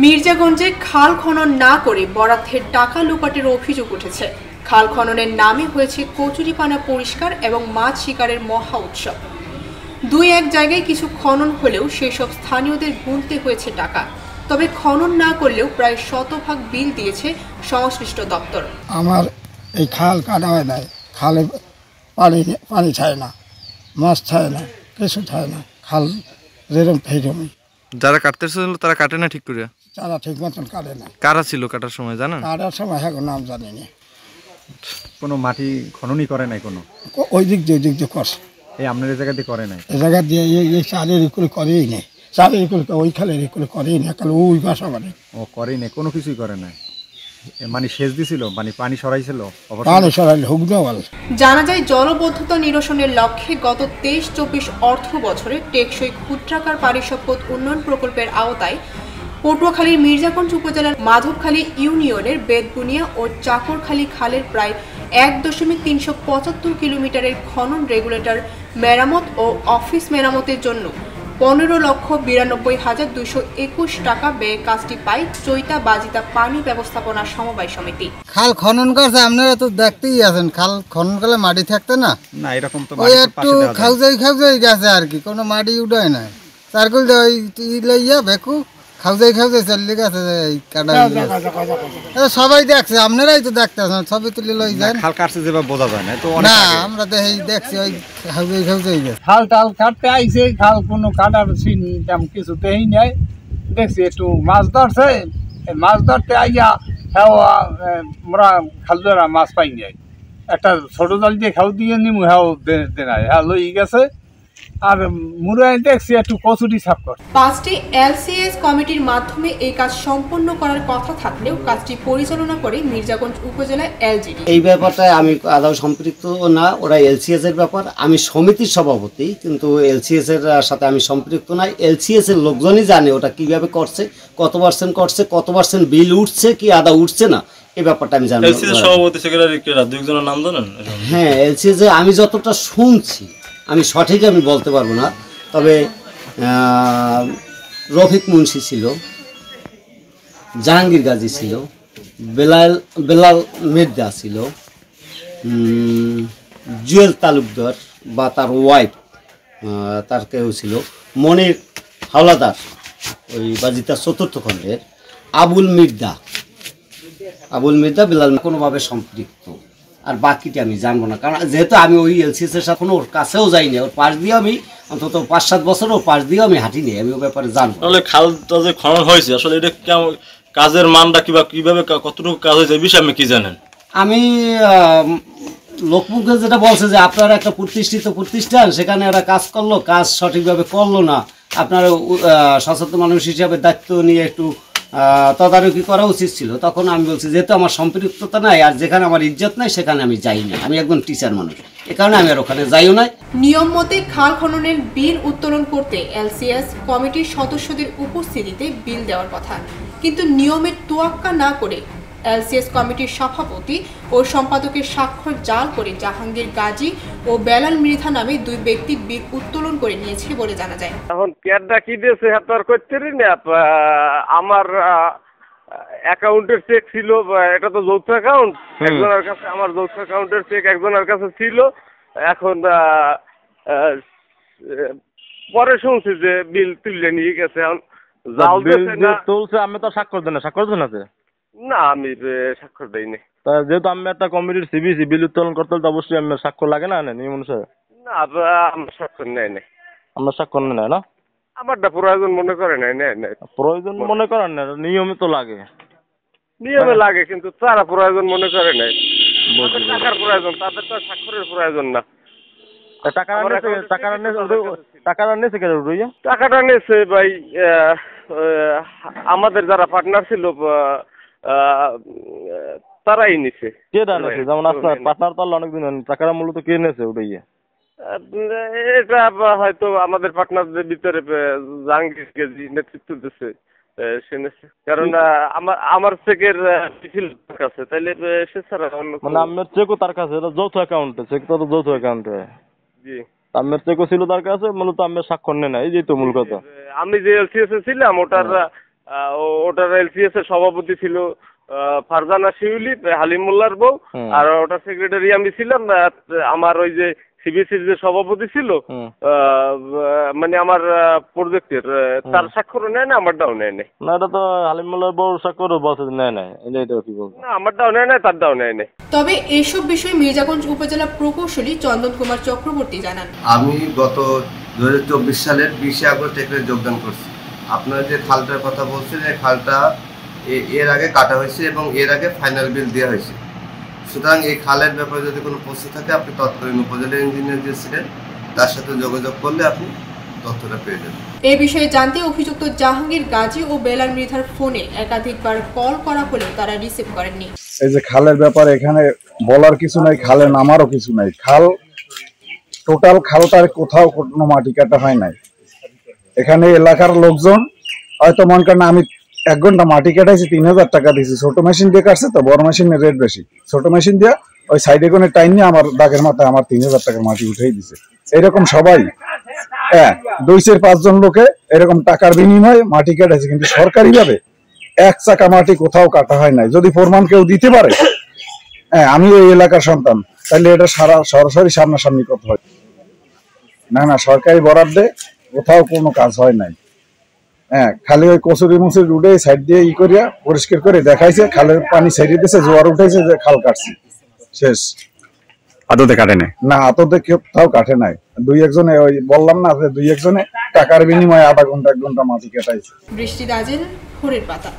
মির্জাগঞ্জে খাল খনন না করে বরাদ্দের টাকা লুপাটের অভিযোগ উঠেছে। খাল খননের নামে হয়েছে কচুরিপানা পরিষ্কার এবং মাছ শিকারের মহা উৎসব। দুই এক জায়গায় কিছু খনন হলেও সেসব স্থানীয়দের গুনতে হয়েছে টাকা। তবে খনন না করলেও প্রায় শতভাগ বিল দিয়েছে সংশ্লিষ্ট দপ্তর। আমার এই খাল কাটা হয় নাই, খালে পানি ছায় না, মাছ ছায় না, কিছু ছায় না, খাল যেরকম ফেরমি। যারা কাটতেছিল তারা কাটে না ঠিক করে? তারা ঠিক মতন কাটে না। কারা ছিল কাটার সময় জানেন? কাটার সময় এখন নাম জানি না। কোনো মাটি খননই করে নাই কোনো? ওই দিক দিয়ে করছে। এই আপনার এই জায়গা দিয়ে করে নাই? এই জায়গা দিয়ে এই চালের করে করেই নেই, চালের করে ওই খালের করে করেই না, কাল ওই বাসা করে। ও করেই নেই, কোনো কিছুই করে নাই। মানে সেচ দিছিল, মানে পানি সরাইছিল? পানি সরাইলে হুক দেওয়াল। জানা যায় জলবদ্ধতা নিরসনের লক্ষ্যে গত 23-24 অর্থ বছরে টেকসই ক্ষুদ্রাকার পানি সম্পদ উন্নয়ন প্রকল্পের আওতায় পটুয়াখালীর মির্জাগঞ্জ উপজেলার মাধবখালী ইউনিয়নের বেদবুনিয়া ও চাকরখালী খালের প্রায় 1.375 কিলোমিটারের খনন, রেগুলেটর মেরামত ও অফিস মেরামতের জন্য 15,92,221 টাকা ব্যয়ে কাজটি পায় চৈতা বাজিতা পানি ব্যবস্থাপনা সমবায় সমিতি। খাল খনন করছে, আপনারা তো দেখতেই আছেন, খাল খনন করলে মাটি থাকতে না, না এরকম তো ওই একটু খাউজাই গেছে আর কি, কোনো মাটি উঠায় নাই। সার্কুল লইয়া বেকু খাউজাই চলে গেছে, কাটা সবাই দেখছে, আপনারাই তো দেখতে আছেন, ছবি তুলে লই যান। খাল কাটছে যেভাবে বোঝা যায় না তো, না আমরা তো দেখছি ওই খাউজাই গেছে। খাল টাল কাটতে আইছে, খাল কোনো কাটার সিন কিছুতেই নাই। দেখছি একটু মাছ ধরছে, মাছ ধরতে আইয়া আমরা খাল ধরা মাছ পাই নাই, একটা ছোট জাল দিয়ে খাও দিয়ে নিমু, দেনাই লই গেছে। আর মুরাই দেখছি একটু কচুরি সাফ করে। 5টি এলসিএস কমিটির মাধ্যমে এই কাজ সম্পন্ন করার কথা থাকলেও কাজটি পরিচালনা করে মির্জাগঞ্জ উপজেলা এলজিডি। এই ব্যাপারটায় আমি আদৌ সম্পৃক্ত না, ওরা এলসিএস এর ব্যাপার। আমি সমিতির সভাপতি, কিন্তু এলসিএস এর সাথে আমি সম্পৃক্ত নাই। এলসিএস এর লোকজনই জানে ওটা কিভাবে করছে, কত পার্সেন্ট করছে, কত পার্সেন্ট বিল উঠছে কি আদা উঠছে না, এই ব্যাপারটা আমি জানি। এলসিএস সভাপতি সেক্রেটারি কেরা, দুইজনের নাম জানেন? হ্যাঁ, এলসিএস এ আমি যতটা শুনছি, আমি সঠিক আমি বলতে পারবো না, তবে রফিক মুন্সি ছিল, জাহাঙ্গীর গাজী ছিল, বেলাল মির্জা ছিল, জুয়েল তালুকদার বা তার ওয়াইফ, তার কেউ ছিল, মনির হাওলাদার, ওই বাজিতা চতুর্থ খণ্ডের, আবুল মির্জা বেলাল কোনোভাবে সম্পৃক্ত। আর বাকিটা আমি জানবো না, কারণ যেহেতু আমি ওই এলসিএস এর সাথে ওর কাছেও যাইনি, ওর পাশ দিয়ে আমি অন্তত 5-7 বছর ওর পাশ দিয়েও আমি হাঁটিনি, আমি ও ব্যাপারে জানবো। তাহলে খালটা যে খনন হয়েছে আসলে এটা কেমন কাজের মানটা কিভাবে কতটুকু কাজ হয়েছে বিষয়ে আপনি কি জানেন? আমি লোকমুখে যেটা বলছে যে আপনারা একটা প্রতিষ্ঠিত প্রতিষ্ঠান, সেখানে ওরা কাজ করলো, কাজ সঠিকভাবে করলো না, আপনারা সচেতন মানুষ হিসাবে দায়িত্ব নিয়ে একটু তদারকি করা উচিত ছিল। তখন আমি বলছি যেহেতু আমার সম্পৃক্ততা নাই আর যেখানে আমার ইজ্জত নাই সেখানে আমি যাই না, আমি একজন টিচার মানুষ, এ কারণে আমি আর ওখানে যাইও না। নিয়ম মতে খাল খননের বিল উত্তোলন করতে এলসিএস কমিটির সদস্যদের উপস্থিতিতে বিল দেওয়ার কথা, কিন্তু নিয়মের তোয়াক্কা না করে এলসিএস কমিটির সভাপতি ও সম্পাদকের স্বাক্ষর জাল করে জাহাঙ্গীর গাজী ও বেলাল মৃধা নামে দুই ব্যক্তি বিল উত্তোলন করে নিয়েছে বলে জানা যায়। এখন পেয়ারটা কি দিয়েছে আপনার করতে না, আমার অ্যাকাউন্টের চেক ছিল, এটা তো যৌথ অ্যাকাউন্ট, একজনের কাছে আমার যৌথ অ্যাকাউন্টের চেক একজনের কাছে ছিল। এখন পরে শুনছি যে বিল তুলে নিয়ে গেছে, এখন জাল তুলছে, আমি তো স্বাক্ষর দেন, স্বাক্ষর দেন আছে না, আমি স্বাক্ষর দেইনি। যেহেতু আমি একটা কমিটির সিবিসি, বিল উত্তোলন করতে হলে অবশ্যই আমি স্বাক্ষর লাগে না নিয়ম অনুসারে? না, আমার স্বাক্ষর নেয় নাই। আমার স্বাক্ষর নেয় না? আমারটা প্রয়োজন মনে করে নাই। প্রয়োজন মনে করেন না, নিয়মে তো লাগে। নিয়মে লাগে, কিন্তু তারা প্রয়োজন মনে করে নাই। টাকার প্রয়োজন, তাদের তো স্বাক্ষরের প্রয়োজন না। টাকাটা নিয়েছে ভাই আমাদের যারা পার্টনার ছিল তারাই নিছে। কে জানেছে? যেমন আপনার পার্টনার তো অনেকদিন, টাকাটা মূলত কে নিয়েছে ওটাই? এটা হয়তো আমাদের পার্টনারদের ভিতরে জাহাঙ্গীর গাজী নেতৃত্ব দিচ্ছে, কারণ আমার চেকের কাছে, তাইলে সে ছাড়া মানে আমার চেকও তার কাছে, এটা যৌথ অ্যাকাউন্টে, চেক তো যৌথ অ্যাকাউন্টে। জি, আমার চেকও ছিল তার কাছে, মূলত আমার স্বাক্ষর নেই না, এই যে তো মূল কথা। আমি যে এলসিএস এ ছিলাম ওটার ওটার এলসিএস এর সভাপতি ছিল ফারজানা শিউলি, হালিমুল্লাহর বউ, আর ওটার সেক্রেটারি আমি ছিলাম। আমার ওই যে সিবিসির যে সভাপতি ছিল, মানে আমার প্রজেক্টের, তার স্বাক্ষরও নেয় না, আমারটাও নেয় নাই। না, এটা তো হালিমুল্লাহর বড় স্বাক্ষরও বলছে নেয় নাই, এটা কি বলবো না, আমারটাও নেয় নাই, তারটাও নেয় নাই। তবে এসব বিষয়ে মির্জাগঞ্জ উপজেলা প্রকৌশলী চন্দন কুমার চক্রবর্তী জানান, আমি গত 2024 সালের 20 আগস্ট এখানে যোগদান করছি। আপনারা যে খালটার কথা বলছেন, এই খালটা এর আগে কাটা হয়েছে এবং এর আগে ফাইনাল বিল দেওয়া হয়েছে। সুতরাং এই খালের ব্যাপারে যদি কোনো প্রশ্ন থাকে, আপনি তৎকালীন উপজেলা ইঞ্জিনিয়ার যে ছিলেন তার সাথে যোগাযোগ করলে আপনি তথ্যটা পেয়ে যাবেন। এই বিষয়ে জানতে অভিযুক্ত জাহাঙ্গীর গাজী ও বেলাল মৃধার ফোনে একাধিকবার কল করা হলেও তারা রিসিভ করেননি। এই যে খালের ব্যাপারে এখানে বলার কিছু নাই, খালে নামারও কিছু নাই। খাল টোটাল খালটার কোথাও কোনো মাটি কাটা হয় নাই। এখানে এলাকার লোকজন হয়তো মনে করেন আমি 1 ঘন্টা মাটি কাটাইছি, 3000 টাকা দিয়েছি। ছোট মেশিন দিয়ে কাটছে তো, বড় মেশিনের রেট বেশি। ছোট মেশিন দিয়ে ওই সাইডে কোনো টাইম নিয়ে আমার দাগের মাথায় আমার 3000 টাকার মাটি উঠেই দিছে। এরকম সবাই 2-4-5 জন লোকে এরকম টাকার বিনিময়ে মাটি কাটাইছে, কিন্তু সরকারি ভাবে 1 চাকা মাটি কোথাও কাটা হয় নাই। যদি প্রমাণ কেউ দিতে পারে, আমি এই এলাকার সন্তান, তাহলে এটা সরাসরি সামনাসামনি কথা হয়। না, সরকারি বরাদ্দে কোথাও কোনো কাজ হয় নাই। খালি ওই কচুরি মুচুরি উঠে সাইড দিয়ে করিয়া পরিষ্কার করে দেখাইছে, খালের পানি ছেড়ে দিয়েছে, জোয়ার উঠেছে, যে খাল কাটছি, শেষ। আদতে কাটে নাই? না, আদতে কোথাও কাটে নাই। 2-1 জনে, ওই বললাম না, 2-1 জনে টাকার বিনিময়ে আধা ঘন্টা 1 ঘন্টা মাটি কাটাইছে। বৃষ্টি দাজেল, ভোরের পাতা।